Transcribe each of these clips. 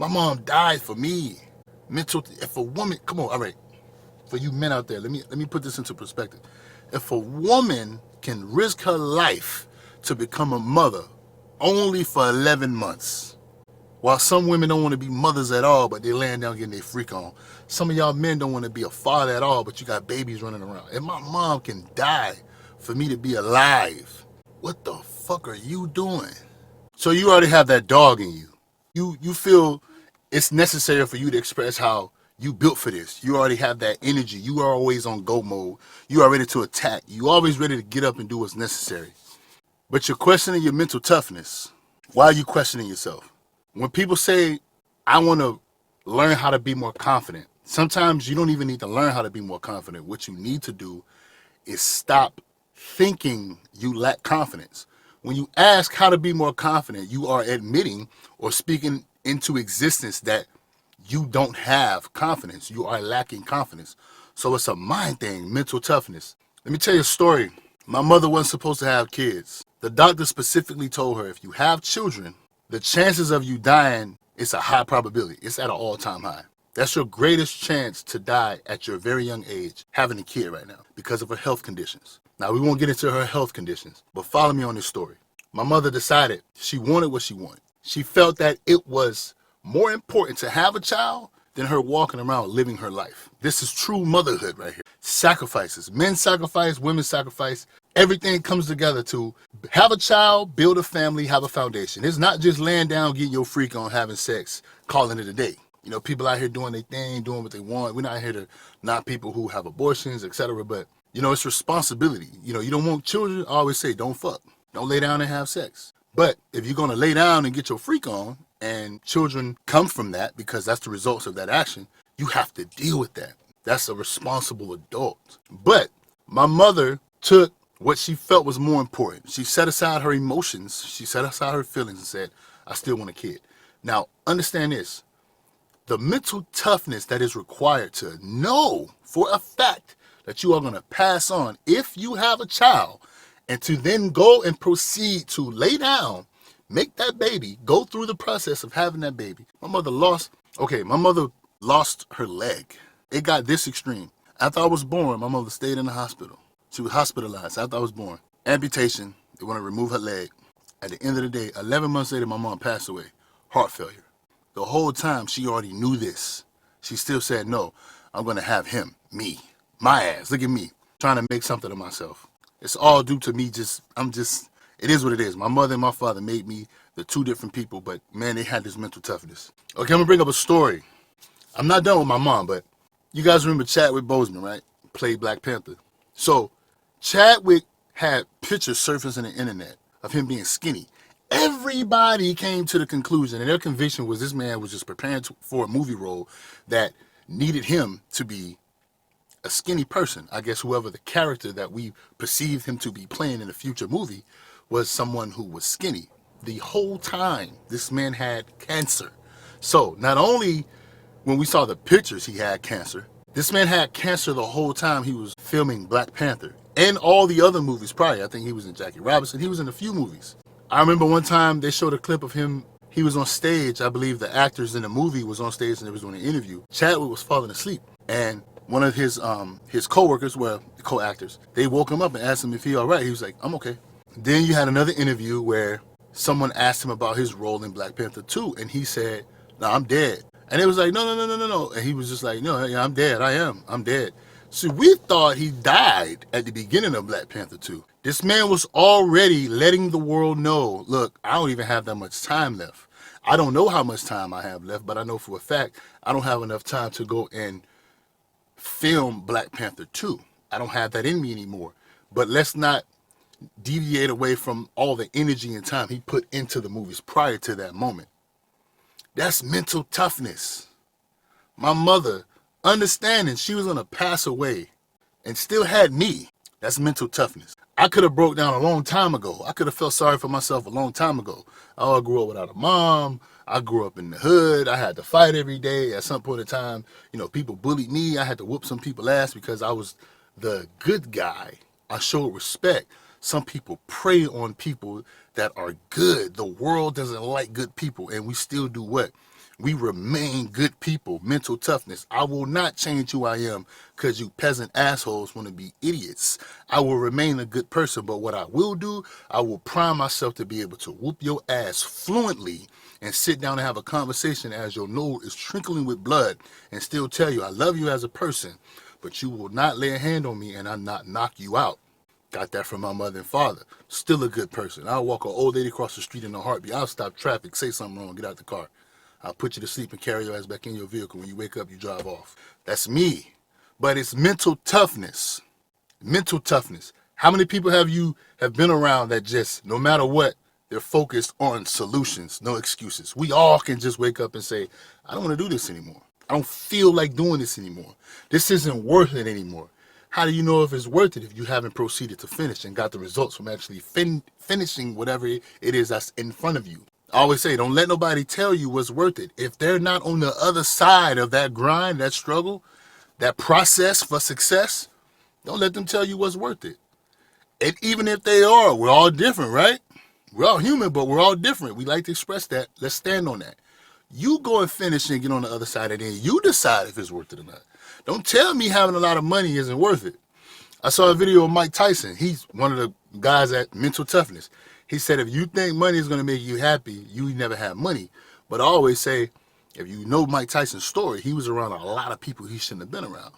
My mom died for me. If a woman, come on, all right, for you men out there, let me put this into perspective. If a woman can risk her life to become a mother only for 11 months, while some women don't want to be mothers at all, but they laying down getting their freak on. Some of y'all men don't want to be a father at all, but you got babies running around. And my mom can die for me to be alive. What the fuck are you doing? So you already have that dog in you. You feel it's necessary for you to express how you built for this. You already have that energy. You are always on go mode. You are ready to attack. You always ready to get up and do what's necessary. But you're questioning your mental toughness. Why are you questioning yourself? When people say, I want to learn how to be more confident, sometimes you don't even need to learn how to be more confident. What you need to do is stop thinking you lack confidence. When you ask how to be more confident, you are admitting or speaking into existence that you don't have confidence. You are lacking confidence. So it's a mind thing, mental toughness. Let me tell you a story. My mother wasn't supposed to have kids. The doctor specifically told her if you have children, the chances of you dying is a high probability. It's at an all-time high. That's your greatest chance to die at your very young age, having a kid right now, because of her health conditions. Now, we won't get into her health conditions, but follow me on this story. My mother decided she wanted what she wanted. She felt that it was more important to have a child than her walking around living her life. This is true motherhood right here. Sacrifices. Men sacrifice, women sacrifice. Everything comes together to have a child, build a family, have a foundation. It's not just laying down, getting your freak on, having sex, calling it a day. You know, people out here doing their thing, doing what they want. We're not here to knock people who have abortions, etc. But, you know, it's responsibility. You know, you don't want children. I always say, don't fuck. Don't lay down and have sex. But if you're going to lay down and get your freak on, and children come from that because that's the results of that action, you have to deal with that. That's a responsible adult. But my mother took what she felt was more important. She set aside her emotions. She set aside her feelings and said, I still want a kid. Now, understand this. The mental toughness that is required to know for a fact that you are going to pass on if you have a child, and to then go and proceed to lay down, make that baby, go through the process of having that baby. My mother lost her leg. It got this extreme. After I was born, my mother stayed in the hospital. She was hospitalized after I was born. Amputation, they want to remove her leg. At the end of the day, 11 months later, my mom passed away. Heart failure. The whole time, she already knew this. She still said, no, I'm going to have him, me, my ass. Look at me, trying to make something of myself. It's all due to me it is what it is. My mother and my father made me the two different people, but man, they had this mental toughness. Okay, I'm going to bring up a story. I'm not done with my mom, but you guys remember Chadwick Boseman, right? Played Black Panther. So Chadwick had pictures surfacing on the internet of him being skinny. Everybody came to the conclusion, and their conviction was this man was just preparing for a movie role that needed him to be a skinny person. I guess whoever the character that we perceived him to be playing in a future movie was someone who was skinny. The whole time, this man had cancer. So not only when we saw the pictures he had cancer, this man had cancer the whole time he was filming Black Panther and all the other movies prior. I think he was in Jackie Robinson. He was in a few movies. I remember one time they showed a clip of him. He was on stage. I believe the actors in the movie was on stage and they was doing an interview. Chadwick was falling asleep, and one of his co-workers, well, the co-actors, they woke him up and asked him if he all right. He was like, I'm okay. Then you had another interview where someone asked him about his role in Black Panther 2, and he said, no, I'm dead. And it was like, no. And he was just like, no, yeah, I'm dead. I'm dead. So we thought he died at the beginning of Black Panther 2. This man was already letting the world know, look, I don't even have that much time left. I don't know how much time I have left, but I know for a fact I don't have enough time to go and film Black Panther 2. I don't have that in me anymore. But let's not deviate away from all the energy and time he put into the movies prior to that moment. That's mental toughness. My mother, understanding she was going to pass away and still had me. That's mental toughness. I could have broke down a long time ago. I could have felt sorry for myself a long time ago. Oh, I grew up without a mom. I grew up in the hood. I had to fight every day. At some point in time, people bullied me. I had to whoop some people's ass because I was the good guy. I showed respect. Some people prey on people that are good. The world doesn't like good people, and we still do what? We remain good people. Mental toughness. I will not change who I am because you peasant assholes want to be idiots. I will remain a good person, but what I will do, I will prime myself to be able to whoop your ass fluently and sit down and have a conversation as your nose is trickling with blood and still tell you I love you as a person, but you will not lay a hand on me and I not knock you out. Got that from my mother and father. Still a good person. I'll walk an old lady across the street in a heartbeat. I'll stop traffic, say something wrong, get out the car. I'll put you to sleep and carry your ass back in your vehicle. When you wake up, you drive off. That's me. But it's mental toughness. Mental toughness. How many people have been around that just, no matter what, they're focused on solutions, no excuses. We all can just wake up and say, I don't want to do this anymore. I don't feel like doing this anymore. This isn't worth it anymore. How do you know if it's worth it if you haven't proceeded to finish and got the results from actually finishing whatever it is that's in front of you? I always say, don't let nobody tell you what's worth it. If they're not on the other side of that grind, that struggle, that process for success, don't let them tell you what's worth it. And even if they are, we're all different, right? We're all human, but we're all different. We like to express that. Let's stand on that. You go and finish and get on the other side, and then you decide if it's worth it or not. Don't tell me having a lot of money isn't worth it. I saw a video of Mike Tyson. He's one of the guys at Mental Toughness. He said, if you think money is going to make you happy, you never have money. But I always say, if you know Mike Tyson's story, he was around a lot of people he shouldn't have been around.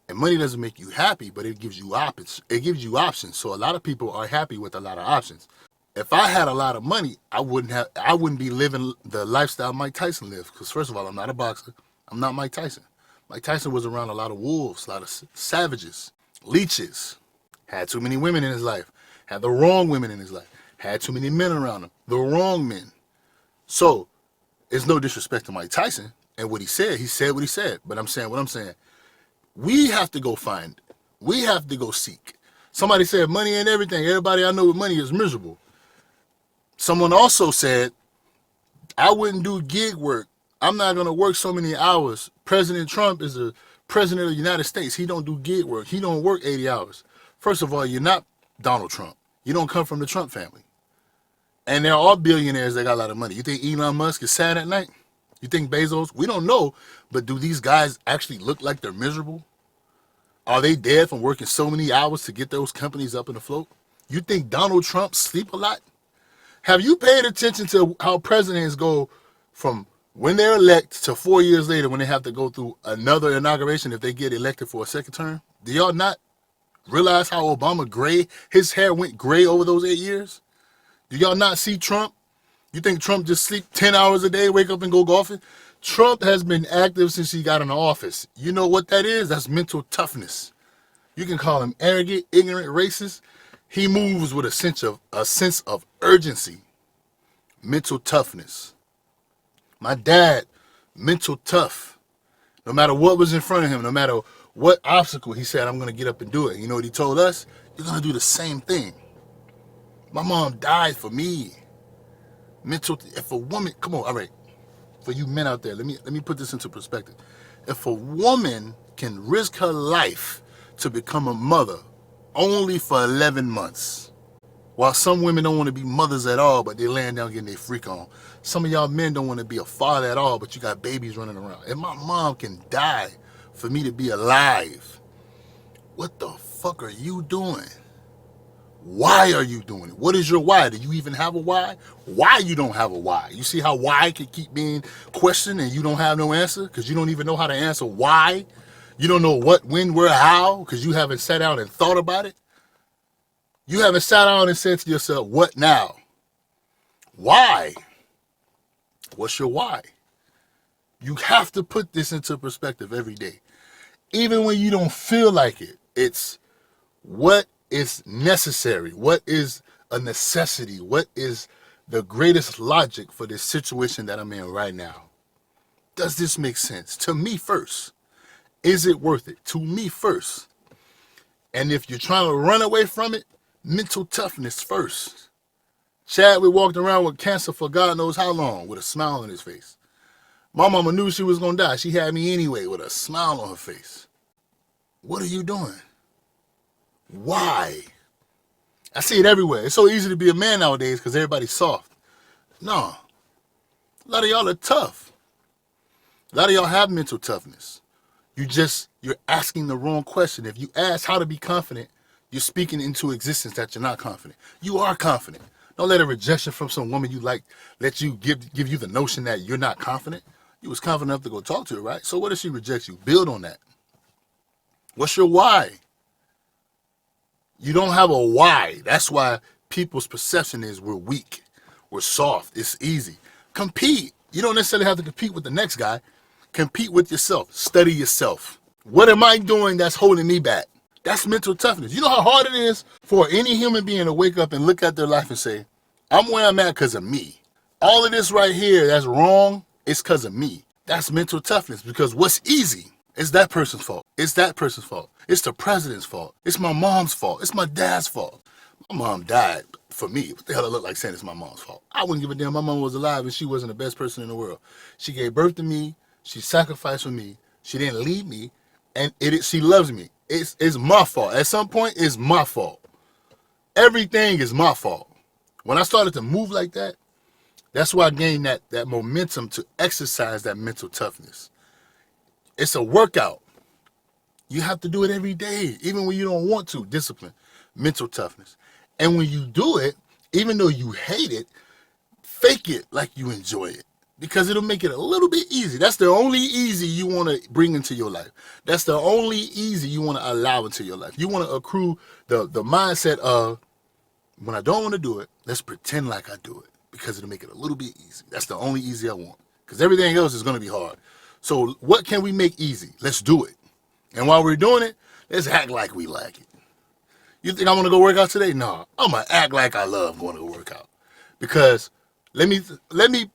And money doesn't make you happy, but it gives you options. It gives you options. So a lot of people are happy with a lot of options. If I had a lot of money, I wouldn't be living the lifestyle Mike Tyson lived. Because first of all, I'm not a boxer. I'm not Mike Tyson. Mike Tyson was around a lot of wolves, a lot of savages, leeches, had too many women in his life, had the wrong women in his life, had too many men around him, the wrong men. So it's no disrespect to Mike Tyson and what he said what he said. But I'm saying what I'm saying. We have to go find it. We have to go seek. Somebody said money ain't everything. Everybody I know with money is miserable. Someone also said, I wouldn't do gig work. I'm not going to work so many hours. President Trump is the president of the United States. He don't do gig work. He don't work 80 hours. First of all, you're not Donald Trump. You don't come from the Trump family. And there are billionaires that got a lot of money. You think Elon Musk is sad at night? You think Bezos? We don't know. But do these guys actually look like they're miserable? Are they dead from working so many hours to get those companies up in the float? You think Donald Trump sleep a lot? Have you paid attention to how presidents go from when they're elected to 4 years later when they have to go through another inauguration if they get elected for a second term? Do y'all not realize how Obama his hair went gray over those 8 years? Do y'all not see Trump? You think Trump just sleep 10 hours a day, wake up and go golfing? Trump has been active since he got in the office. You know what that is? That's mental toughness. You can call him arrogant, ignorant, racist. He moves with a sense of urgency. Mental toughness. My dad, mental tough. No matter what was in front of him, no matter what obstacle, he said, I'm going to get up and do it. You know what he told us? You're going to do the same thing. My mom died for me. If a woman, come on, all right, for you men out there, let me put this into perspective. If a woman can risk her life to become a mother only for 11 months, while some women don't want to be mothers at all, but they're laying down getting their freak on. Some of y'all men don't want to be a father at all, but you got babies running around. If my mom can die for me to be alive, what the fuck are you doing? Why are you doing it? What is your why? Do you even have a why? Why you don't have a why? You see how why can keep being questioned and you don't have no answer? Because you don't even know how to answer why. You don't know what, when, where, how, because you haven't sat down and thought about it. You haven't sat down and said to yourself, what now? Why? What's your why? You have to put this into perspective every day. Even when you don't feel like it, it's what is necessary, what is a necessity, what is the greatest logic for this situation that I'm in right now. Does this make sense? To me first. Is it worth it? To me first. And if you're trying to run away from it, mental toughness first. Chadwick walked around with cancer for God knows how long with a smile on his face. My mama knew she was going to die. She had me anyway with a smile on her face. What are you doing? Why? I see it everywhere. It's so easy to be a man nowadays because everybody's soft. No. A lot of y'all are tough. A lot of y'all have mental toughness. You're asking the wrong question. If you ask how to be confident, you're speaking into existence that you're not confident. You are confident. Don't let a rejection from some woman you like let you give you the notion that you're not confident. You was confident enough to go talk to her, right? So what if she rejects you? Build on that. What's your why? You don't have a why. That's why people's perception is we're weak. We're soft. It's easy. Compete. You don't necessarily have to compete with the next guy. Compete with yourself. Study yourself. What am I doing that's holding me back? That's mental toughness. You know how hard it is for any human being to wake up and look at their life and say, I'm where I'm at because of me. All of this right here that's wrong is because of me. That's mental toughness, because what's easy is that person's fault. It's that person's fault. It's the president's fault. It's my mom's fault. It's my dad's fault. My mom died for me. What the hell I look like saying it's my mom's fault? I wouldn't give a damn. My mom was alive and she wasn't the best person in the world. She gave birth to me. She sacrificed for me. She didn't leave me. And she loves me. It's my fault. At some point, it's my fault. Everything is my fault. When I started to move like that, that's why I gained that momentum to exercise that mental toughness. It's a workout. You have to do it every day, even when you don't want to. Discipline, mental toughness. And when you do it, even though you hate it, fake it like you enjoy it, because it'll make it a little bit easy. That's the only easy you want to bring into your life. That's the only easy you want to allow into your life. You want to accrue the mindset of, when I don't want to do it, let's pretend like I do it, because it'll make it a little bit easy. That's the only easy I want, because everything else is going to be hard. So what can we make easy? Let's do it. And while we're doing it, let's act like we like it. You think I want to go work out today? No, I'm going to act like I love going to work out. Because let me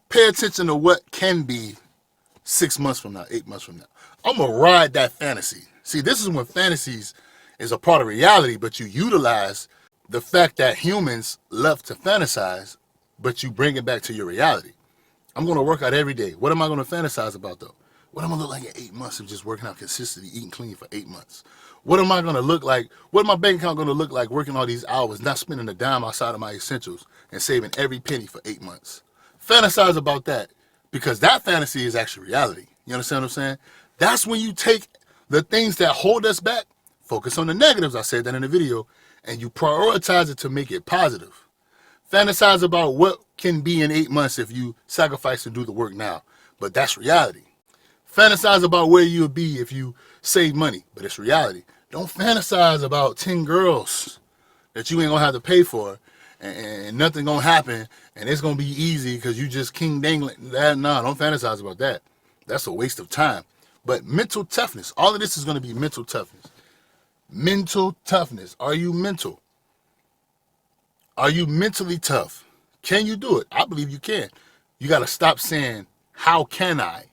pay attention to what can be 6 months from now, 8 months from now. I'm going to ride that fantasy. See, this is when fantasies is a part of reality, but you utilize the fact that humans love to fantasize, but you bring it back to your reality. I'm going to work out every day. What am I going to fantasize about, though? What am I going to look like in 8 months of just working out consistently, eating clean for 8 months? What am I going to look like? What is my bank account going to look like working all these hours, not spending a dime outside of my essentials, and saving every penny for 8 months? Fantasize about that, because that fantasy is actually reality. You understand what I'm saying? That's when you take the things that hold us back, focus on the negatives, I said that in the video, and you prioritize it to make it positive. Fantasize about what can be in 8 months if you sacrifice and do the work now, but that's reality. Fantasize about where you'll be if you save money, but it's reality. Don't fantasize about 10 girls that you ain't gonna have to pay for, and nothing gonna happen, and it's gonna be easy because you just king dangling. No, don't fantasize about that. That's a waste of time. But mental toughness, all of this is gonna be mental toughness. Mental toughness. Are you mental? Are you mentally tough? Can you do it? I believe you can. You gotta stop saying, how can I?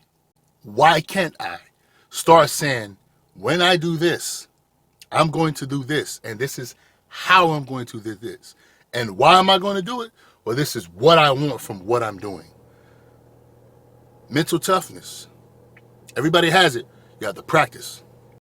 Why can't I? Start saying, when I do this, I'm going to do this, and this is how I'm going to do this. And why am I going to do it? Well, this is what I want from what I'm doing. Mental toughness. Everybody has it. You have to practice.